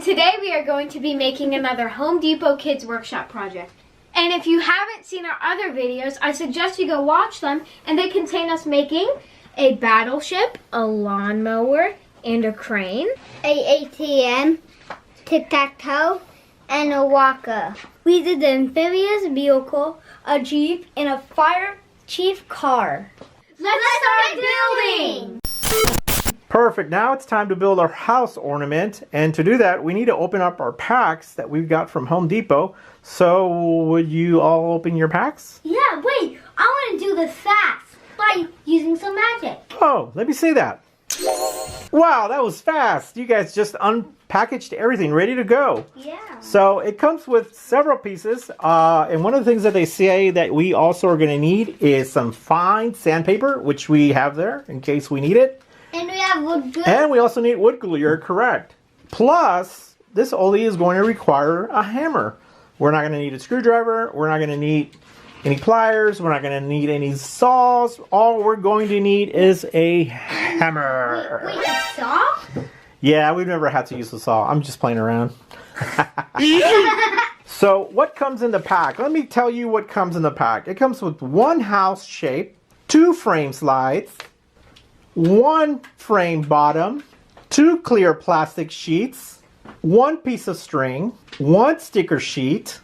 today we are going to be making another Home Depot Kids Workshop project. And if you haven't seen our other videos, I suggest you go watch them, and they contain us making a battleship, a lawnmower, and a crane, a ATM, tic-tac-toe, and a walker. We did the amphibious vehicle, a jeep, and a fire chief car. Let's start building! Perfect. Now it's time to build our house ornament, and to do that we need to open up our packs that we've got from Home Depot. So would you all open your packs? Yeah, wait, I want to do this fast by using some magic. Oh, let me see that. Wow, that was fast. You guys just unpackaged everything, ready to go. Yeah. So it comes with several pieces, and one of the things that they say that we also are going to need is some fine sandpaper, which we have there in case we need it. And we have wood glue. And we also need wood glue, you're correct. Plus, this Oli is going to require a hammer. We're not going to need a screwdriver, we're not going to need any pliers, we're not going to need any saws. All we're going to need is a hammer. Wait, a saw? Yeah, we've never had to use a saw. I'm just playing around. So, what comes in the pack? Let me tell you what comes in the pack. It comes with one house shape, 2 frame slides, 1 frame bottom, 2 clear plastic sheets, 1 piece of string, 1 sticker sheet,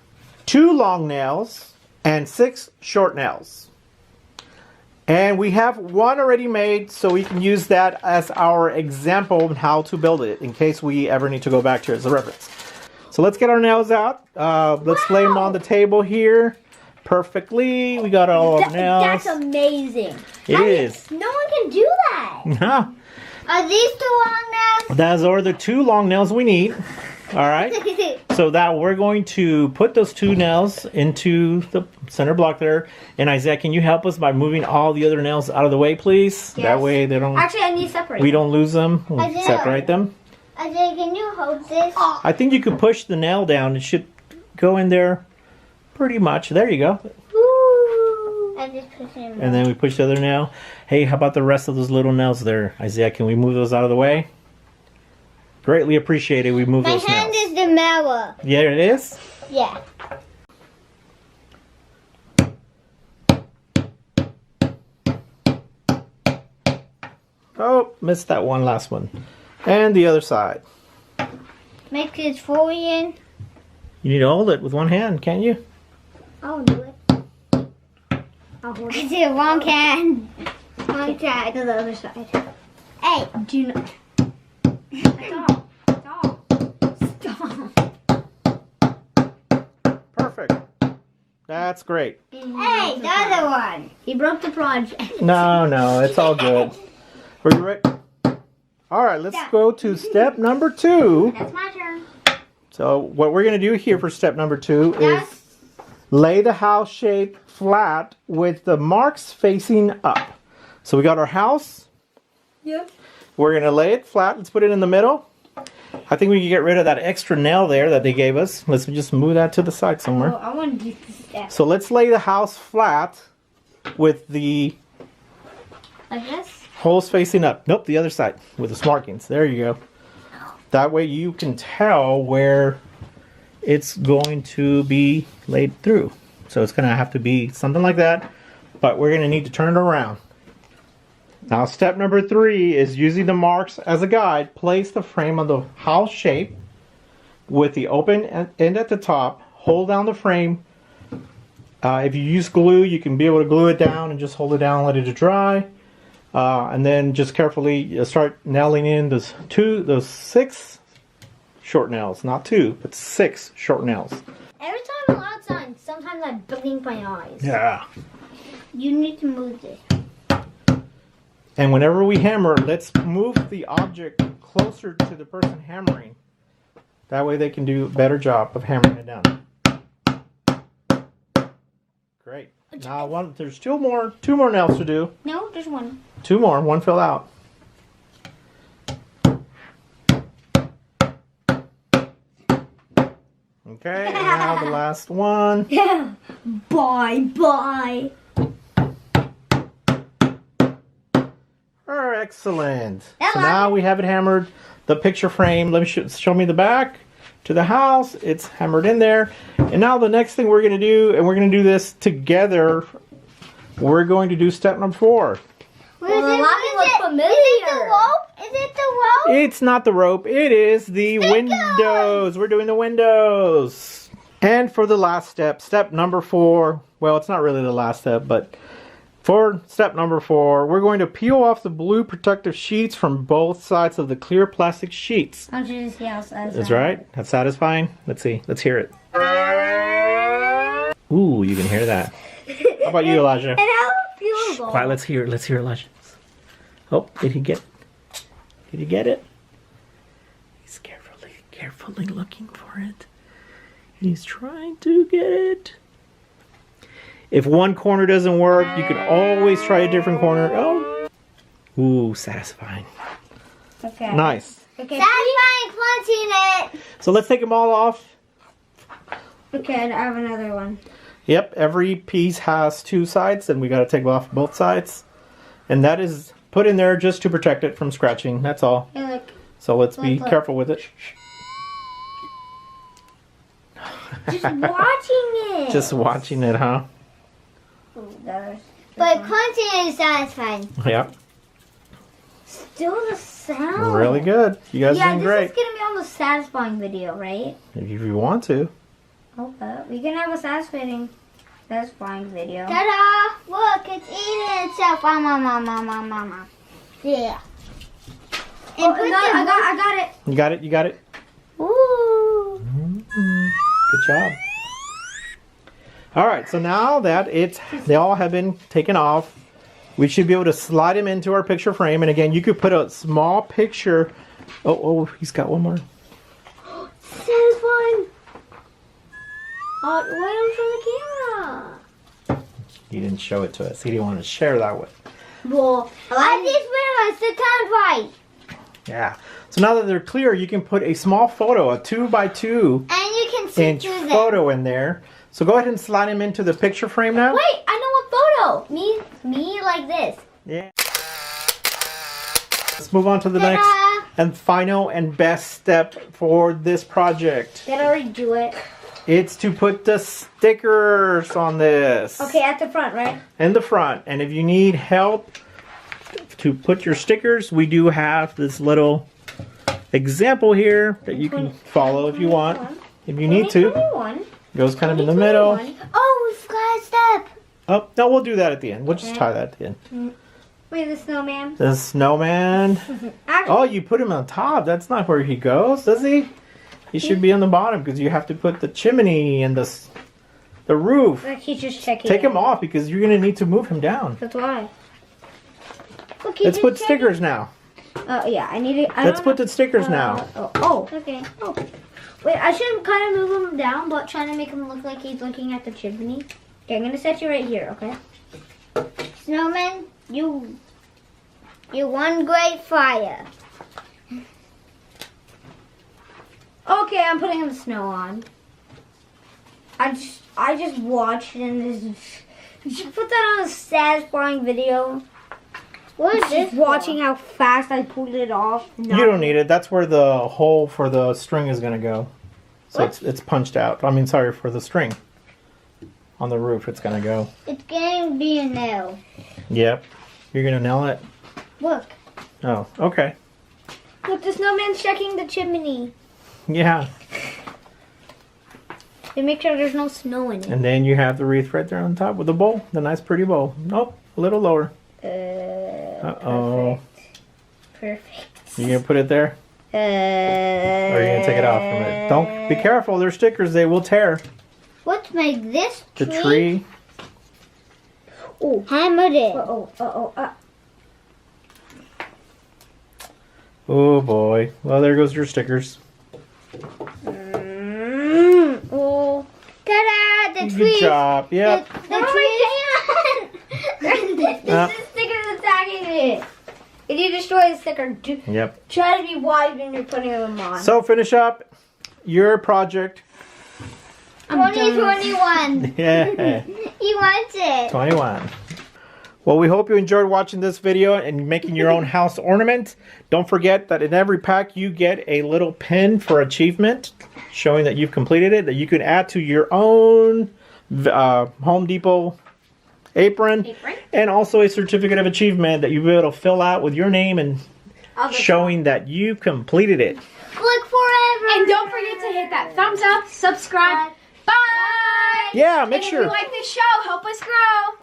2 long nails, and 6 short nails. And we have one already made, so we can use that as our example of how to build it in case we ever need to go back to it as a reference. So let's get our nails out. Let's lay them on the table here perfectly. We got all our nails. That's amazing. It is. No one can do that. Huh. Are these 2 long nails? Those are the 2 long nails we need. All right. So that we're going to put those 2 nails into the center block there. And Isaiah, can you help us by moving all the other nails out of the way, please? Yes. That way they don't. Actually, I need to separate. We don't lose them. We'll Isaiah. separate them. Isaiah, can you hold this? I think you could push the nail down. It should go in there pretty much. There you go. Woo. I just push him. And then we push the other nail. Hey, how about the rest of those little nails there? Isaiah, can we move those out of the way? Greatly appreciated. We move My those hand nails. is the mirror. Yeah, it is? Yeah. Oh, missed that one last one. And the other side. Make this forward in. You need to hold it with one hand, can't you? I'll do it. I'll hold it. I did one hand. One side to the other side. Hey, do not. Stop. Stop. Perfect. That's great. Hey, the other one. He broke the project. No, it's all good. Are you ready? All right, let's go to step number 2. That's my turn. So what we're going to do here for step number 2 Yes. is lay the house shape flat with the marks facing up. So we got our house. Yep. We're going to lay it flat. Let's put it in the middle. I think we can get rid of that extra nail there that they gave us. Let's just move that to the side somewhere. Oh, I want to do this step. So let's lay the house flat with the Like this? holes facing up. Nope, the other side with the markings. There you go. That way you can tell where it's going to be laid through. So it's going to have to be something like that, but we're going to need to turn it around. Now step number 3 is using the marks as a guide. Place the frame on the house shape with the open end at the top. Hold down the frame. If you use glue, you can be able to glue it down and just hold it down and let it dry. And then just carefully start nailing in those 6 short nails. Not 2, but 6 short nails. Every time I'm outside, sometimes I blink my eyes. Yeah. You need to move this. And whenever we hammer, let's move the object closer to the person hammering. That way they can do a better job of hammering it down. Great. Now there's 2 more nails to do. No, just one. 2 more, 1 fell out. Okay, and now the last one. Yeah. Bye. Excellent. That So now we have it hammered. The picture frame. Let me show me the back. to the house. It's hammered in there. And now the next thing we're going to do, and we're going to do this together, we're going to do step number 4. Is it the rope? Is it the rope? It's not the rope. It is the windows. We're doing the windows. And for the last step, step number 4. Well, it's not really the last step, but for step number 4, we're going to peel off the blue protective sheets from both sides of the clear plastic sheets. I want you to see how satisfying. That's right. That's satisfying. Let's see. Let's hear it. Ooh, you can hear that. How about you, Elijah? And how beautiful. Quiet, let's hear it. Let's hear Elijah. Oh, did he get it? Did he get it? He's carefully looking for it. And he's trying to get it. If one corner doesn't work, you can always try a different corner. Oh. Ooh, satisfying. Okay. Nice. Okay. Satisfying punching it. So let's take them all off. Okay, I have another one. Yep, every piece has 2 sides, and we got to take off both sides. And that is put in there just to protect it from scratching. That's all. Hey, look. So let's be careful with it. Just watching it. Just watching it, huh? But crunching is satisfying. Yep. Still the sound. Really good. You guys are doing great. This is going to be on the satisfying video, right? If you want to. Okay. We can have a satisfying video. Ta-da! Look, it's eating itself. Mama. Yeah. And I got it. You got it? You got it? Ooh. Good job. All right, so now that they all have been taken off, we should be able to slide them into our picture frame. And again, you could put a small picture. Oh, he's got one more. Satisfying. Why don't show the camera? He didn't show it to us. He didn't want to share that with. Well, I just realized the time right. Yeah. So now that they're clear, you can put a small photo, a 2x2 And you can see inch through them. photo in there. So go ahead and slide them into the picture frame now. Wait, I know a photo. Me like this. Yeah. Let's move on to the next and final and best step for this project. Did I already do it? It's to put the stickers on this. Okay, at the front, right? In the front. And if you need help to put your stickers, we do have this little example here that you can follow if you want. If you need to. 2021. Goes kind of in the middle. Oh, we forgot a step. Oh, no, we'll do that at the end. We'll just tie that at the end. Wait, the snowman. The snowman. Oh, you put him on top. That's not where he goes, does he? He should be on the bottom because you have to put the chimney and the roof. Like he's just checking. Take him off because you're going to need to move him down. That's why. Look, Let's put stickers now. Oh, yeah, I need it. Let's put the stickers now. Okay. Oh. Wait, I should kind of move him down, but trying to make him look like he's looking at the chimney. Okay, I'm going to set you right here, okay? Snowman, you one great fire. Okay, I'm putting the snow on. I just watched and you should put that on a satisfying video. What is this? Watching how fast I pulled it off. You don't need it. That's where the hole for the string is going to go. So it's punched out. I mean, sorry, for the string. On the roof, it's going to go. It's going to be a nail. Yep. You're going to nail it? Look. Oh, okay. Look, the snowman's checking the chimney. Yeah. To make sure there's no snow in it. And then you have the wreath right there on top with the bowl. The nice pretty bowl. Nope, a little lower. Uh-oh. Perfect. You gonna put it there? Or are you gonna take it off from it? Don't, be careful, they're stickers, they will tear. Let's make this The tree. Oh, hammered it. Oh boy. Well, there goes your stickers. Oh. Ta-da! The tree. Good job. Yep. The tree. This is stickers attacking it. If you destroy the sticker, Yep. try to be wise when you're putting them on. So finish up your project. 2021. Yeah. He wants it. 21. Well, we hope you enjoyed watching this video and making your own house ornament. Don't forget that in every pack you get a little pin for achievement showing that you've completed it, that you can add to your own Home Depot apron. And also a certificate of achievement that you'll be able to fill out with your name and showing that you completed it. Click forever. And don't forget to hit that thumbs up, subscribe. Bye! Yeah, make sure. If you like this show, help us grow.